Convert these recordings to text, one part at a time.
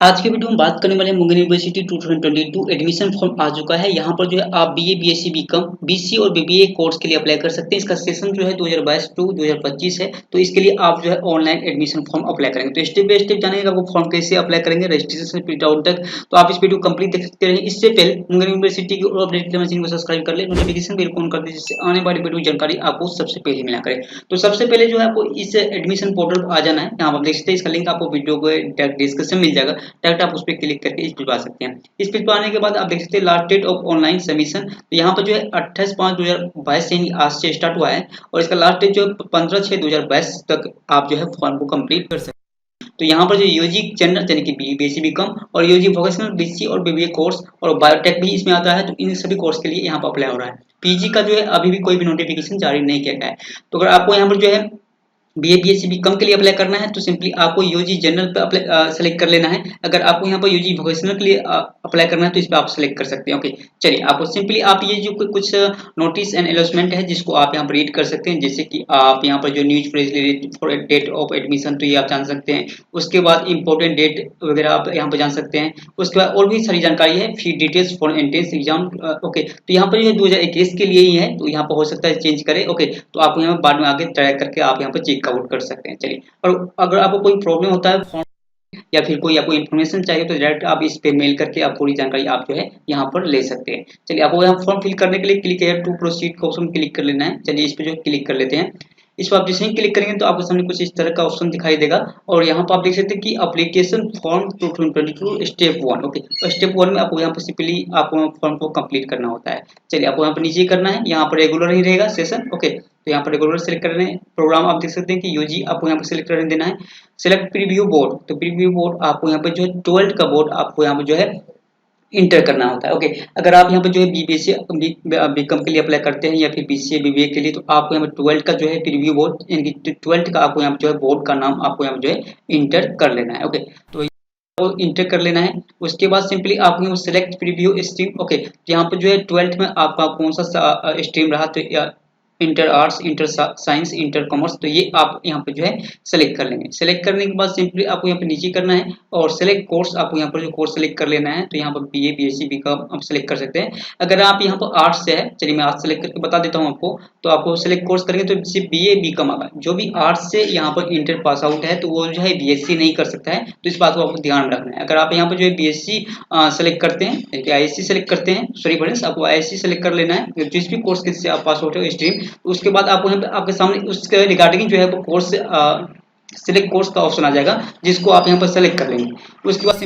आज के वीडियो में बात करने वाले हैं मुंगेर यूनिवर्सिटी 2022 एडमिशन फॉर्म आ चुका है। यहाँ पर जो है आप बीए, बीएससी, बीकॉम, बीसी और बीबीए कोर्स के लिए अप्लाई कर सकते हैं। इसका सेशन जो है 2022 टू 2025 है। तो इसके लिए आप जो है ऑनलाइन एडमिशन फॉर्म अप्लाई करेंगे। तो स्टेप बाय स्टेप जानेंगे आपको फॉर्म कैसे अप्लाई करेंगे, रजिस्ट्रेशन से प्रिंट आउट तक। तो आप इस वीडियो कंप्लीट देख सकते हैं। इससे पहले मुंगेर यूनिवर्सिटी की और अपडेट मशीन को सब्सक्राइब कर ले, नोटिफिकेशन बेल ऑन कर दे, जिससे आने वाली वीडियो जानकारी आपको सबसे पहले मिला करे। तो सबसे पहले जो है आपको इस एडमिशन पोर्टल पर आ जाना है। यहाँ आप देख सकते हैं, इसका लिंक आपको वीडियो को डिस्क्रिप्शन में मिल जाएगा। डायरेक्ट आप उस पर क्लिक करके इस पेज पर आ सकते हैं। इस पेज पर आने के बाद आप देख सकते हैं last date of online submission. तो यहाँ पर जो है 28/5/2022 से ही आज से स्टार्ट हुआ है और इसका लास्ट डेट जो है 15/6/2022 तक आप जो है फॉर्म को कंप्लीट कर सकते हैं। तो यहाँ पर जो यूजी जनरल यानी कि बीएससी बीकॉम और यूजी वोकेशनल बीसी और बीबीए कोर्स और बायोटेक भी इसमें आता है। तो इन सभी कोर्स के लिए यहाँ पर अप्लाई हो रहा है। पीजी का जो है अभी भी कोई भी नोटिफिकेशन जारी नहीं किया गया है। तो अगर आपको यहाँ पर जो है बीए, बीएससी, बीकॉम के लिए अप्लाई करना है तो सिंपली आपको यूजी जनरल पे अप्लाई सेलेक्ट कर लेना है। अगर आपको यहाँ पर यूजी वोकेशनल के लिए अप्लाई करना है तो इस पे आप सेलेक्ट कर सकते हैं। ओके, चलिए आपको सिंपली आप ये जो कुछ नोटिस एंड अनाउंसमेंट है जिसको आप यहाँ पर रीड कर सकते हैं। जैसे कि आप यहाँ पर जो news press release for date of admission, तो ये आप जान सकते हैं। उसके बाद इंपॉर्टेंट डेट वगैरह आप यहाँ पर जान सकते हैं। उसके बाद और भी सारी जानकारी है, फी details for entrance exam. Okay, तो यहाँ पर जो 2021 के लिए ही है, तो यहाँ पर हो सकता है चेंज करे। ओके, तो आप यहाँ बाद में आगे ट्राई करके आप यहाँ पर चेक आउट कर सकते हैं। चलिए, और अगर आपको कोई प्रॉब्लम होता है फॉर्म या फिर कोई आपको इन्फॉर्मेशन चाहिए तो डायरेक्ट आप इस पे मेल करके आप पूरी जानकारी आप जो है यहाँ पर ले सकते हैं। चलिए, आपको यहाँ फॉर्म फिल करने के लिए क्लिक है टू प्रोसीड का ऑप्शन क्लिक कर लेना है। चलिए, इस पे जो क्लिक कर लेते हैं। इस पर आप जैसे ही क्लिक करेंगे तो आपके सामने कुछ इस तरह का ऑप्शन दिखाई देगा और यहाँ पर आप देख सकते हैं कि एप्लीकेशन फॉर्म 2022 स्टेप 1। ओके, तो स्टेप 1 में आपको यहाँ पर सिंपली आपको फॉर्म को कंप्लीट करना होता है। चलिए, आपको यहाँ पर नीचे करना है। यहाँ पर रेगुलर ही रहेगा सेशन। ओके, तो यहाँ पर रेगुलर सेलेक्ट करने प्रोग्राम आप देख सकते हैं कि यूजी आपको यहाँ पर सेलेक्ट करने देना है। सेलेक्ट प्रीव्यू बोर्ड, तो प्रीव्यू बोर्ड आपको यहाँ पर जो है 12th का बोर्ड आपको यहाँ पर जो है इंटर करना होता है। ओके, अगर आप यहाँ पर जो है बीबीएससी बीकॉम के लिए अप्लाई करते हैं या फिर बीसीए बीबीए के लिए, तो आपको यहाँ पर 12th का जो है प्रीव्यू बोर्ड यानी कि 12th का आपको यहाँ पर जो है बोर्ड का नाम आपको यहाँ पर जो है इंटर कर लेना है। ओके, तो इंटर कर लेना है। उसके बाद सिंपली आप यहाँ सेलेक्ट प्रीव्यू स्ट्रीम। ओके, यहाँ पर जो है 12th में आपका कौन सा स्ट्रीम रहा, तो inter arts, inter science, inter commerce, तो ये आप यहाँ पे जो है सेलेक्ट कर लेंगे। सेलेक्ट करने के बाद सिंपली आपको यहाँ पे नीचे करना है और सेलेक्ट कोर्स आपको यहाँ पर जो कोर्स सेलेक्ट कर लेना है। तो यहाँ पर बीए, बीएससी, बीकॉम आप सेलेक्ट कर सकते हैं। अगर आप यहाँ पर आर्ट्स से है, चलिए मैं आर्ट्स सेलेक्ट करके बता देता हूँ आपको। तो आपको सेलेक्ट कोर्स करेंगे तो सिर्फ बीए बीकॉम आएगा। जो भी आर्ट्स से यहाँ पर इंटर पास आउट है तो वो जो है बीएससी नहीं कर सकता है। तो इस बात को आपको ध्यान रखना है। अगर आप यहाँ पर जो है बीएससी सेलेक्ट करते हैं, आईएससी सेलेक्ट करते हैं, सॉरी फ्रेंड्स, आपको आईएससी सेलेक्ट कर लेना है जिस भी कोर्स से आप पास आउट हो स्ट्रीम। उसके बाद आपको यहाँ पे आपके सामने उसके रिगार्डिंग जो है वो कोर्स सिलेक्ट कोर्स का ऑप्शन आ जाएगा जिसको आप यहाँ पर सेलेक्ट कर लेंगे। उसके बाद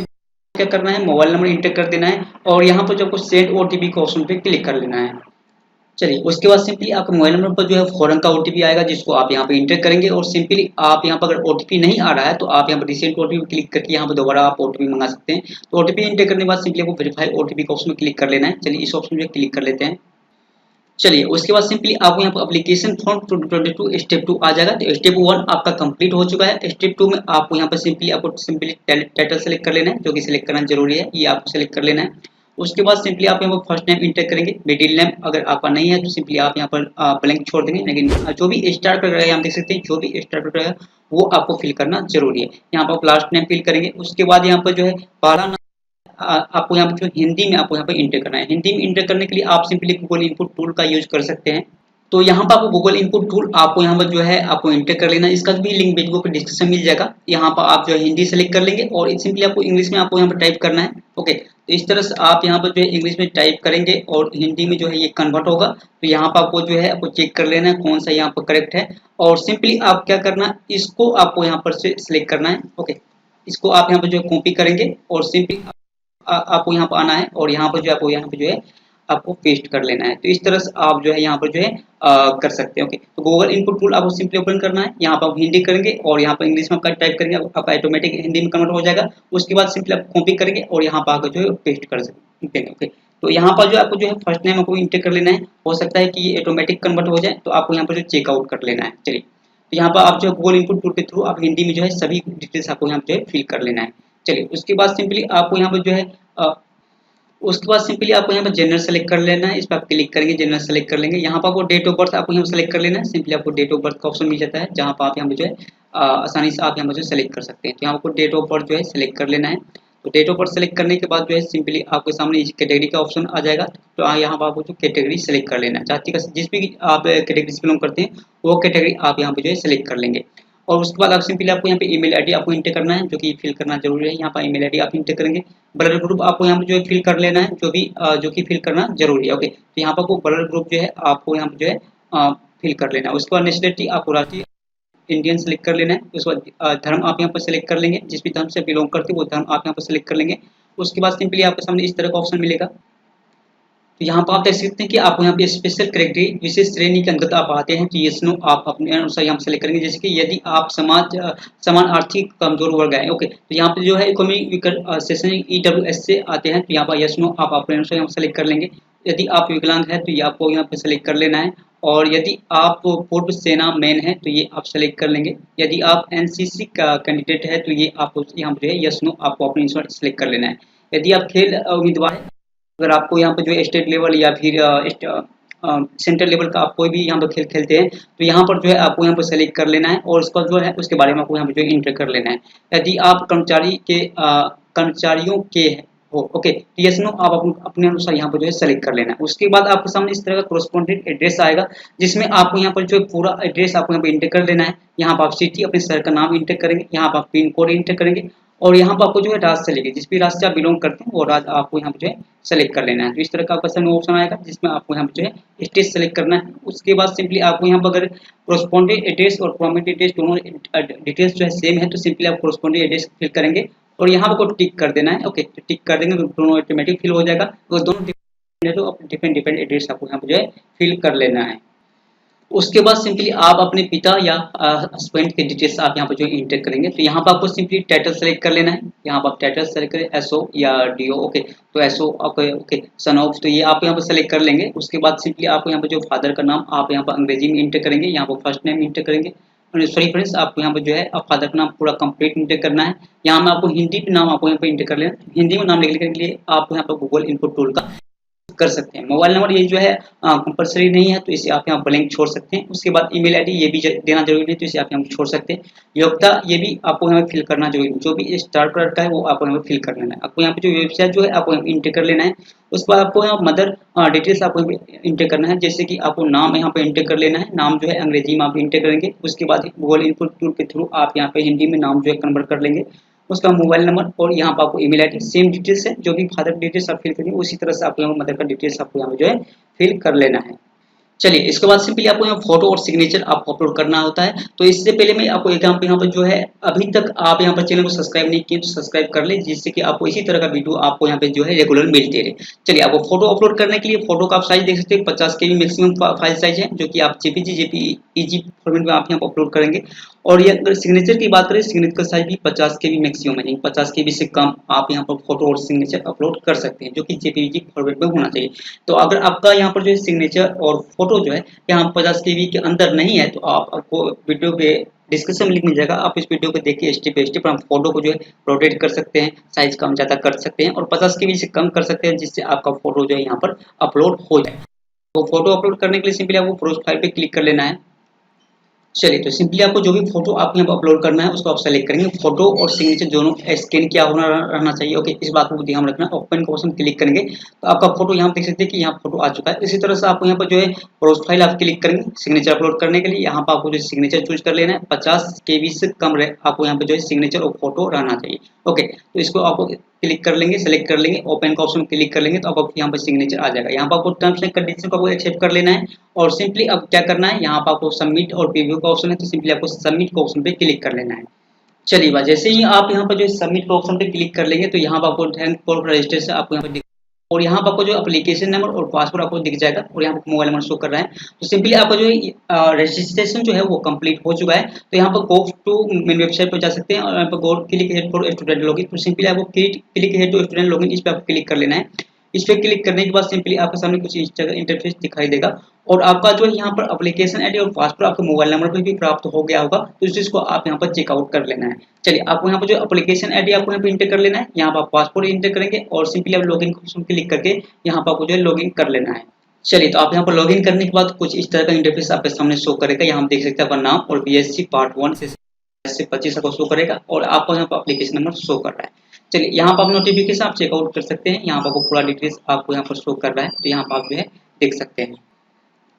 क्या करना है, मोबाइल नंबर इंटर कर देना है और यहाँ पर जो आपको सेंड ओटीपी के ऑप्शन पे क्लिक कर लेना है। चलिए, उसके बाद सिंपली आपके मोबाइल नंबर पर जो है फॉरन का ओटीपी आएगा जिसको आप यहाँ पे इंटर करेंगे और सिंपली आप यहाँ पर अगर ओटीपी नहीं आ रहा है तो आप यहाँ पर रिसेंट ओटीपी क्लिक करके यहाँ पर दोबारा आप ओटीपी मंगा सकते हैं। तो ओटीपी इंटर करने के बाद सिंपली आपको वेरीफाई ओटीपी के ऑप्शन में क्लिक कर लेना है। चलिए, इस ऑप्शन में क्लिक कर लेते हैं। चलिए, उसके बाद सिंपली आपको यहाँ पर एप्लीकेशन फॉर्म 2022 स्टेप 2 आ जाएगा। तो स्टेप 1 आपका कंप्लीट हो चुका है। स्टेप 2 में आपको यहाँ पर सिंपली टाइटल सेलेक्ट कर लेना है, जो कि सिलेक्ट करना जरूरी है, ये आपको सेलेक्ट कर लेना है। उसके बाद सिंपली आप यहाँ पर फर्स्ट नेम इंटर करेंगे। मिडिल नेम अगर आपका नहीं है तो सिंपली आप यहाँ पर ब्लैंक छोड़ देंगे, लेकिन जो भी स्टार पर रहेगा, आप देख सकते हैं जो भी स्टार पर रहेगा वो आपको फिल करना जरूरी है। यहाँ पर लास्ट नेम फिल करेंगे। उसके बाद यहाँ पर जो है पहला आपको यहाँ पर जो हिंदी में आपको यहाँ पर इंटर करना है। हिंदी में इंटर करने के लिए आप सिंपली गूगल इनपुट टूल का यूज कर सकते हैं। तो यहाँ पर आपको गूगल इनपुट टूल आपको यहाँ पर जो है आपको इंटर कर लेना है। इसका भी लिंक वीडियो पे डिस्क्रिप्शन मिल जाएगा। यहाँ पर आप जो है हिंदी सेलेक्ट कर लेंगे और सिंपली आपको इंग्लिश में आपको यहाँ पर टाइप करना है। ओके, तो इस तरह से आप यहाँ पर जो है इंग्लिश में टाइप करेंगे और हिंदी में जो है ये कन्वर्ट होगा। तो यहाँ पर आपको जो है आपको चेक कर लेना है कौन सा यहाँ पर करेक्ट है और सिंपली आप क्या करना है, इसको आपको यहाँ पर से सिलेक्ट करना है। ओके, इसको आप यहाँ पर जो है कॉपी करेंगे और सिंपली आपको यहाँ पर आना है और यहाँ पर जो आपको यहाँ पे जो है आपको पेस्ट कर लेना है। तो इस तरह से आप जो है यहाँ पर जो है कर सकते हैं। ओके, तो गूगल इनपुट टूल आपको सिंपली ओपन करना है। यहाँ पर आप हिंदी करेंगे और यहाँ पर इंग्लिश में आपका टाइप करेंगे, आपका ऑटोमेटिक हिंदी में कन्वर्ट हो जाएगा। उसके बाद सिंपली आप कॉपी करेंगे और यहाँ पर आकर जो है पेस्ट कर सकते हैं। ओके, तो यहाँ पर जो आपको जो है फर्स्ट नेम आपको इंटर कर लेना है। हो सकता है कि ये ऑटोमेटिक कन्वर्ट हो जाए, तो आपको यहाँ पर जो चेकआउट कर लेना है। चलिए, तो यहाँ पर आप जो गूगल इनपुट टूल के थ्रू आप हिंदी में जो है सभी डिटेल्स आपको यहाँ पे फिल कर लेना है। चलिए, उसके बाद सिंपली आपको यहाँ पर जो है उसके बाद सिंपली आपको यहाँ पर जनरल सेलेक्ट कर लेना है। इस पर आप क्लिक करेंगे, जनरल सेलेक्ट कर लेंगे। यहाँ पर आपको डेट ऑफ बर्थ आपको यहाँ सेलेक्ट कर लेना है। सिंपली आपको डेट ऑफ बर्थ का ऑप्शन मिल जाता है जहाँ पर आप यहाँ पर जो है आसानी से आप यहाँ पर जो सेलेक्ट कर सकते हैं। तो यहाँ आपको डेट ऑफ बर्थ जो है सेलेक्ट कर लेना है। तो डेट ऑफ बर्थ सेलेक्ट करने के बाद जो है सिंपली आपके सामने इस कैटेगरी का ऑप्शन आ जाएगा। तो यहाँ पर आपको जो कैटेगरी सेलेक्ट कर लेना है, जाति का जिस भी आप कैटेगरी से बिलोंग करते हैं वो कैटेगरी आप यहाँ पे जो है सेलेक्ट कर लेंगे। और उसके बाद आप सिंपली आपको यहाँ पे ईमेल आईडी आपको इंटर करना है, जो कि फिल करना जरूरी है। यहाँ पर ईमेल आईडी आप इंटर करेंगे। ब्लड ग्रुप आपको यहाँ पे जो है फिल कर लेना है, जो कि फिल करना जरूरी है। ओके, तो यहाँ पर ब्लड ग्रुप जो है आपको यहाँ पे जो है फिल कर लेना है। उसके बाद नेशनलिटी आपको राष्ट्रीय इंडियन सेलेक्ट कर लेना है। उसके बाद धर्म आप यहाँ पर सेलेक्ट कर लेंगे, जिस भी धर्म से बिलोंग करते हैं वो धर्म आप यहाँ पर सेलेक्ट कर लेंगे। उसके बाद सिंपली आपके सामने इस तरह का ऑप्शन मिलेगा। तो यहाँ पर आप देख सकते हैं कि आपको यहाँ पे स्पेशल कैटेगरी विशेष श्रेणी के अंतर्गत आप आते हैं, तो यस नो आप अपने अनुसार यहाँ सेलेक्ट करेंगे। जैसे कि यदि आप समान आर्थिक कमजोर वर्ग हैं, ओके, तो यहाँ पे जो है इकोनॉमिक सेशन EWS से आते हैं, तो यहाँ पर यस नो आप अपने अनुसार यहाँ सेलेक्ट कर लेंगे। यदि आप विकलांग हैं तो ये आपको यहाँ पे सेलेक्ट कर लेना है। और यदि आप पूर्व सेना मैन है तो ये आप सेलेक्ट कर लेंगे। यदि आप NCC का कैंडिडेट है तो ये आपको यहाँ पे यस नो आपको अपने अनुसार सेलेक्ट कर लेना है। यदि आप खेल उम्मीदवार है, अगर आपको यहाँ पे जो है स्टेट लेवल या फिर सेंट्रल लेवल का आप कोई भी यहाँ पर खेल खेलते हैं तो यहाँ पर जो है आपको यहाँ पर सेलेक्ट कर लेना है। और उसका जो है उसके बारे में आपको यहाँ पर जो है इंटर कर लेना है। यदि आप कर्मचारियों के हो, ओके, तो यस नो आप अपने अनुसार यहाँ पर जो है सेलेक्ट कर लेना है। उसके बाद आपके सामने इस तरह का कोरेस्पोंडेंट एड्रेस आएगा, जिसमें आपको यहाँ पर जो है पूरा एड्रेस आपको यहाँ पर इंटर कर लेना है। यहाँ पर आप सिटी अपने शहर का नाम इंटर करेंगे, यहाँ पर आप पिन कोड इंटर करेंगे और यहाँ पर आपको जो है राज्य से लेके जिस भी राज्य से आप बिलोंग करते हैं वो राज्य आपको यहाँ पे जो है सेलेक्ट कर लेना है। तो इस तरह का आपका सामने ऑप्शन आएगा जिसमें आपको यहाँ पे जो है स्टेट सेलेक्ट करना है। उसके बाद सिंपली आपको यहाँ पर अगर कोरेस्पोंडेंट एड्रेस और परमानेंट एड्रेस दोनों डिटेल्स जो है सेम है तो सिंपली आप कोरेस्पोंडेंट एड्रेस फिल करेंगे और यहाँ पर को टिक कर देना है। ओके, तो टिक कर देंगे तो दोनों ऑटोमेटिक फिल हो जाएगा। तो दोनों डिफरेंट एड्रेस आपको यहाँ पे जो है फिल कर लेना है। उसके बाद सिंपली आप अपने पिता या हस्बैंड के डिटेल्स आप यहाँ पर जो इंटर करेंगे। तो यहाँ पर आपको सिंपली टाइटल सेलेक्ट कर लेना है। यहाँ पर आप टाइटल सेलेक्ट करें SO या DO, ओके, तो SO ओके सन ऑफ, तो ये आप यहाँ पर सेलेक्ट कर लेंगे। उसके बाद सिंपली आपको यहाँ पर जो फादर का नाम आप यहाँ पर अंग्रेजी में इंटर करेंगे, यहाँ पर फर्स्ट नेम इंटर करेंगे। सॉरी फ्रेंड्स, आपको यहाँ पर जो है फादर का नाम पूरा कंप्लीट इंटर करना है। यहाँ में आपको हिंदी नाम आपको यहाँ पर इंटर कर लेना। हिंदी में नाम लिखने के लिए आप यहाँ पर गूगल इनपुट टूल का कर सकते हैं। मोबाइल नंबर ये जो है कंपलसरी नहीं है तो इसे आप यहाँ ब्लैंक छोड़ सकते हैं। उसके बाद ईमेल आईडी ये भी देना जरूरी है तो इसे आप यहाँ छोड़ सकते हैं। योग्यता ये भी आपको यहाँ फिल करना जरूरी है, जो भी स्टार प्रोडक्ट है वो आपको यहाँ फिल कर लेना है। आपको यहाँ पे जो वेबसाइट जो है आपको यहाँ इंटर कर लेना है। उसके बाद आपको यहाँ मदर डिटेल्स आपको इंटर करना है, जैसे कि आपको नाम यहाँ पे इंटर कर लेना है। नाम जो है अंग्रेजी में आप इंटर करेंगे। उसके बाद गूगल इनपुट टूल के थ्रू आप यहाँ पे हिंदी में नाम जो है कन्वर्ट कर लेंगे। उसका मोबाइल नंबर और यहाँ पर आपको ईमेल आईडी सेम डिटेल्स है, जो भी फादर डिटेल्स आप फिल करेंगे उसी तरह से आपको यहाँ मदर का डिटेल्स आपको यहाँ जो है फिल कर लेना है। चलिए, इसके बाद सिंपली आपको यहाँ फोटो और सिग्नेचर आपको अपलोड करना होता है। तो इससे पहले मैं आपको यहाँ पर जो है अभी तक आप यहाँ पर चैनल को सब्सक्राइब नहीं किए तो सब्सक्राइब कर ले, जिससे कि आपको इसी तरह का वीडियो आपको यहाँ पे जो है रेगुलर मिलते रहे। चलिए, आपको फोटो अपलोड करने के लिए फोटो का आप साइज देख सकते हैं 50 KB मैक्सिमम फाइल साइज है, जो कि आप JPG फॉर्मेट में आप यहाँ पर अपलोड करेंगे। और ये अगर सिग्नेचर की बात करें, सिग्नेचर का साइज भी 50 KB मैक्सिमम है, 50 KB से कम आप यहाँ पर फोटो और सिग्नेचर अपलोड कर सकते हैं, जो कि JPG फॉर्मेट में होना चाहिए। तो अगर आपका यहाँ पर जो है सिग्नेचर और फोटो जो है यहाँ 50 KB के अंदर नहीं है तो आपको वीडियो पे डिस्क्रिप्शन में लिंक मिल जाएगा, आप इस वीडियो को देखिए स्टेप बाय स्टेप। हम फोटो को जो है रोटेट कर सकते हैं, साइज कम ज़्यादा कर सकते हैं और 50 KB से कम कर सकते हैं, जिससे आपका फोटो जो है यहाँ पर अपलोड हो जाए। तो फोटो अपलोड करने के लिए सिंपली आपको प्रोफाइल पे क्लिक कर लेना है। चलिए, तो सिंपली आपको जो भी फोटो आप यहाँ पर अपलोड करना है उसको आप सेलेक्ट करेंगे। फोटो और सिग्नेचर दोनों स्कैन क्या होना रहना चाहिए, ओके, इस बात को ध्यान रखना। ओपन का ऑप्शन क्लिक करेंगे तो आपका फोटो यहाँ देख सकते हैं कि यहाँ फोटो आ चुका है। इसी तरह से आपको यहाँ पर जो है प्रोफाइल आप क्लिक करेंगे सिग्नेचर अपलोड करने के लिए। यहाँ पर आपको जो सिग्नेचर चूज कर लेना है, 50 KB से कम रहे आपको यहाँ पे जो है सिग्नेचर और फोटो रहना चाहिए। ओके, तो इसको आपको क्लिक कर लेंगे, सेलेक्ट कर लेंगे, ओपन का ऑप्शन क्लिक कर लेंगे तो आपको यहाँ पर सिग्नेचर आ जाएगा। यहाँ पर आपको टर्म्स एंड कंडीशन को आपको एक्सेप्ट कर लेना है और सिंपली अब क्या करना है, यहाँ पर आपको सबमिट और प्रीव्यू का ऑप्शन है तो सिंपली आपको सबमिट का ऑप्शन पे क्लिक कर लेना है। चलिए बात, जैसे ही आप यहाँ पर जो सबमिट का ऑप्शन पे क्लिक कर लेंगे तो यहाँ पर आपको थैंक फॉर रजिस्ट्रेशन आपको यहाँ पर और यहाँ पर आपको जो एप्लीकेशन नंबर और पासवर्ड आपको दिख जाएगा और यहाँ पर मोबाइल नंबर शो कर रहा है। तो सिंपली आपका जो रजिस्ट्रेशन जो है वो कंप्लीट हो चुका है। तो यहाँ पर गो टू मेन वेबसाइट पर जा सकते हैं और यहाँ पर go click head for student login. तो सिंपली आपको click head to student login इस पर आपको क्लिक कर लेना है। इस पर क्लिक करने के बाद सिंपली आपके सामने कुछ इंटरफेस दिखाई देगा और आपका जो है यहाँ पर एप्लीकेशन आईडी और पासवर्ड आपके मोबाइल नंबर पर भी प्राप्त हो गया होगा। तो इस चीज को आप यहाँ पर चेकआउट कर लेना है। चलिए, आपको यहाँ पर जो एप्लीकेशन आईडी आपको यहाँ पे इंटर कर लेना है, यहाँ पर आप पासवर्ड इंटर करेंगे और सिंपली आप लॉगिन ऑप्शन क्लिक करके यहाँ पर आपको जो है लॉगिन कर लेना है। चलिए, तो आप यहाँ पर लॉगिन करने के बाद कुछ इस तरह का इंटरफेस आपके सामने शो करेगा। यहाँ देख सकते हैं आपका नाम और BSc पार्ट 1 से 25 आपको शो करेगा और आपको यहाँ पर एप्लीकेशन नंबर शो कर रहा है। चलिए यहाँ पर आप नोटिफिकेशन आप चेकआउट कर सकते हैं। यहाँ पर आपको पूरा डिटेल्स आपको यहाँ पर शो कर रहा है, तो यहाँ पर आप जो है देख सकते हैं।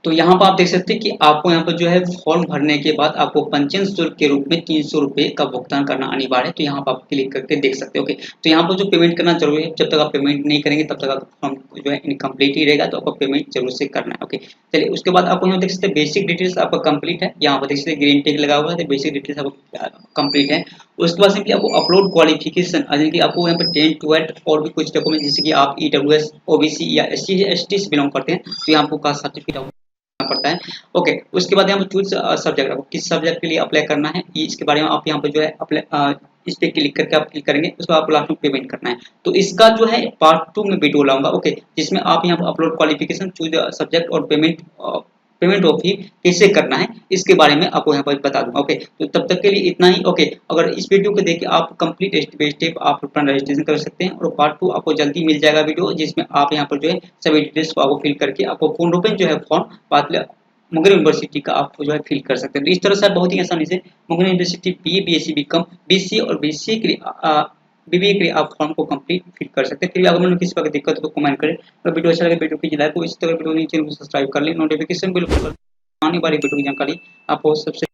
तो यहाँ पर आप देख सकते हैं कि आपको यहाँ पर जो है फॉर्म भरने के बाद आपको पंजीयन शुल्क के रूप में 300 रुपये का भुगतान करना अनिवार्य है। तो यहाँ पर आप क्लिक करके देख सकते हैं। ओके, तो यहाँ पर जो पेमेंट करना जरूरी है, जब तक आप पेमेंट नहीं करेंगे तब तक आपका फॉर्म जो है इनकम्प्लीट ही रहेगा, तो आपको पेमेंट जरूर से करना है। ओके, चलिए उसके बाद आपको यहाँ देख सकते हैं बेसिक डिटेल्स आपका कंप्लीट है। यहाँ पर देख सकते हैं ग्रीन टिक लगा हुआ है, तो बेसिक डिटेल्स आपका कंप्लीट है। उसके बाद सिंपली आपको अपलोड क्वालिफिकेशन, यानी कि आपको यहाँ पर 10, 12 और भी कुछ डॉक्यूमेंट, जैसे कि आप EWS, OBC या SC ST से बिलोंग करते हैं, तो यहाँ आपको कास्ट सर्टिफिकेट पड़ता है। ओके, उसके बाद यहाँ पर चूज सब्जेक्ट, आपको किस सब्जेक्ट के लिए अप्लाई करना है इसके बारे में आप यहाँ पर जो है अप्लाई इस पे क्लिक करके आप क्लिक करेंगे, उसको आपको लास्ट में पेमेंट करना है। तो इसका जो है पार्ट 2 में वीडियो लाऊंगा। ओके, जिसमें आप यहाँ पर अपलोड क्वालिफिकेशन, चूज सब्जेक्ट और पेमेंट ऑफ फी कैसे करना है इसके बारे में आपको यहाँ पर बता दूंगा। ओके, तो तब तक के लिए इतना ही। ओके, अगर इस वीडियो को देख के आप कंप्लीट स्टेप बाय स्टेप आप अपना रजिस्ट्रेशन कर सकते हैं, और पार्ट 2 आपको जल्दी मिल जाएगा वीडियो, जिसमें आप यहाँ पर जो है सभी डिटेल्स को आपको फिल करके आपको पूर्ण रूप में जो है फॉर्म बाद मुंगेर यूनिवर्सिटी का आप जो है फिल कर सकते हैं। तो इस तरह से आप बहुत ही आसानी से Munger university BA BSc BCom BCA और BCA के लिए BBA के लिए आप फॉर्म को कंप्लीट फिल कर सकते हैं। फिर भी अगर आपको किसी प्रकार की दिक्कत हो तो कमेंट करें, और वीडियो अच्छा लगे वीडियो की लाइक को, इसी तरह वीडियो चैनल को सब्सक्राइब कर लें, नोटिफिकेशन बिल आने वाली वीडियो की जानकारी आपको सबसे